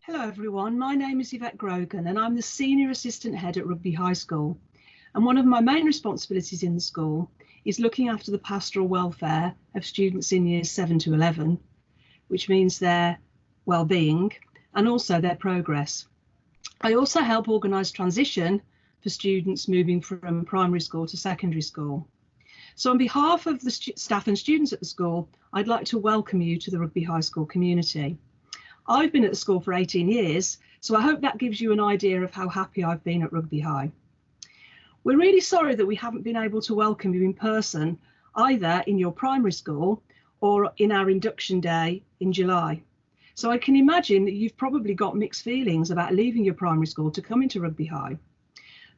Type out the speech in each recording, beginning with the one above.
Hello everyone, my name is Yvette Grogan and I'm the Senior Assistant Head at Rugby High School. And one of my main responsibilities in the school is looking after the pastoral welfare of students in years 7 to 11, which means their well-being and also their progress. I also help organise transition for students moving from primary school to secondary school. So on behalf of the staff and students at the school, I'd like to welcome you to the Rugby High School community. I've been at the school for 18 years, so I hope that gives you an idea of how happy I've been at Rugby High. We're really sorry that we haven't been able to welcome you in person, either in your primary school or in our induction day in July. So I can imagine that you've probably got mixed feelings about leaving your primary school to come into Rugby High.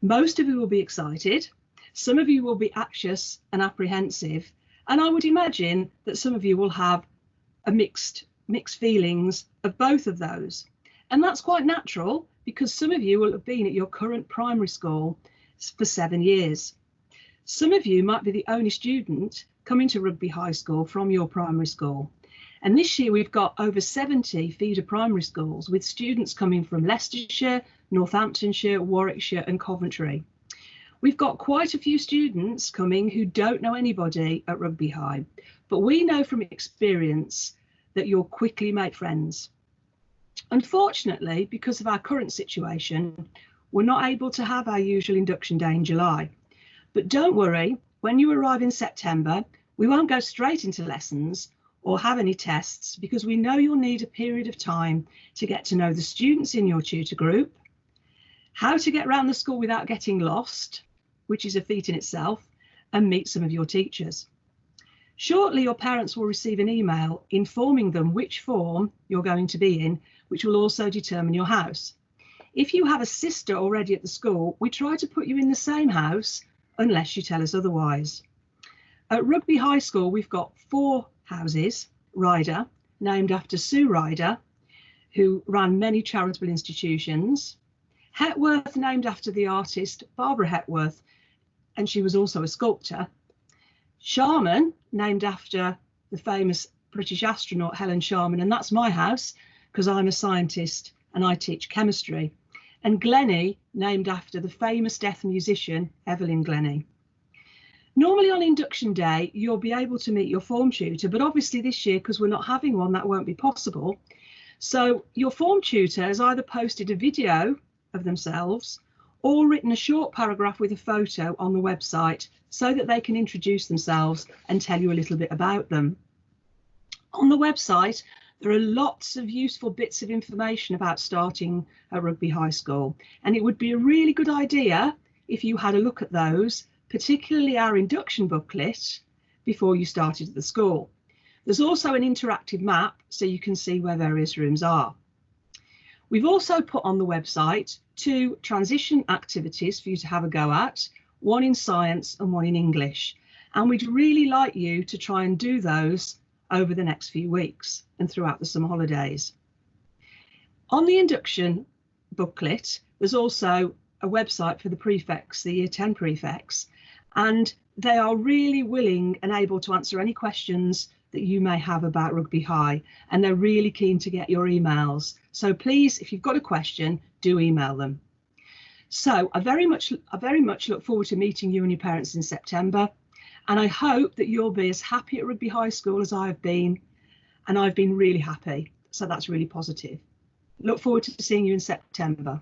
Most of you will be excited, some of you will be anxious and apprehensive, and I would imagine that some of you will have a mixed feelings of both of those. And that's quite natural because some of you will have been at your current primary school for 7 years. Some of you might be the only student coming to Rugby High School from your primary school. And this year we've got over 70 feeder primary schools with students coming from Leicestershire, Northamptonshire, Warwickshire and Coventry. We've got quite a few students coming who don't know anybody at Rugby High, but we know from experience that you'll quickly make friends. Unfortunately, because of our current situation, we're not able to have our usual induction day in July. But don't worry, when you arrive in September, we won't go straight into lessons or have any tests because we know you'll need a period of time to get to know the students in your tutor group, how to get around the school without getting lost, which is a feat in itself, and meet some of your teachers. Shortly, your parents will receive an email informing them which form you're going to be in, which will also determine your house. If you have a sister already at the school, we try to put you in the same house unless you tell us otherwise. At Rugby High School, we've got 4 houses. Ryder, named after Sue Ryder, who ran many charitable institutions. Hetworth, named after the artist Barbara Hetworth, and she was also a sculptor. Sharman, named after the famous British astronaut Helen Sharman, and that's my house because I'm a scientist and I teach chemistry. And Glennie, named after the famous deaf musician Evelyn Glennie. Normally on induction day, you'll be able to meet your form tutor, but obviously this year, because we're not having one, that won't be possible. So your form tutor has either posted a video of themselves or written a short paragraph with a photo on the website so that they can introduce themselves and tell you a little bit about them. On the website, there are lots of useful bits of information about starting at Rugby High School, and it would be a really good idea if you had a look at those, particularly our induction booklet, before you started at the school. There's also an interactive map so you can see where various rooms are. We've also put on the website 2 transition activities for you to have a go at, one in science and one in English. And we'd really like you to try and do those over the next few weeks and throughout the summer holidays. On the induction booklet, there's also a website for the prefects, the Year 10 prefects, and they are really willing and able to answer any questions that you may have about Rugby High, and they're really keen to get your emails. So please, if you've got a question, do email them. So I very much look forward to meeting you and your parents in September, and I hope that you'll be as happy at Rugby High School as I've been, and I've been really happy. So that's really positive. Look forward to seeing you in September.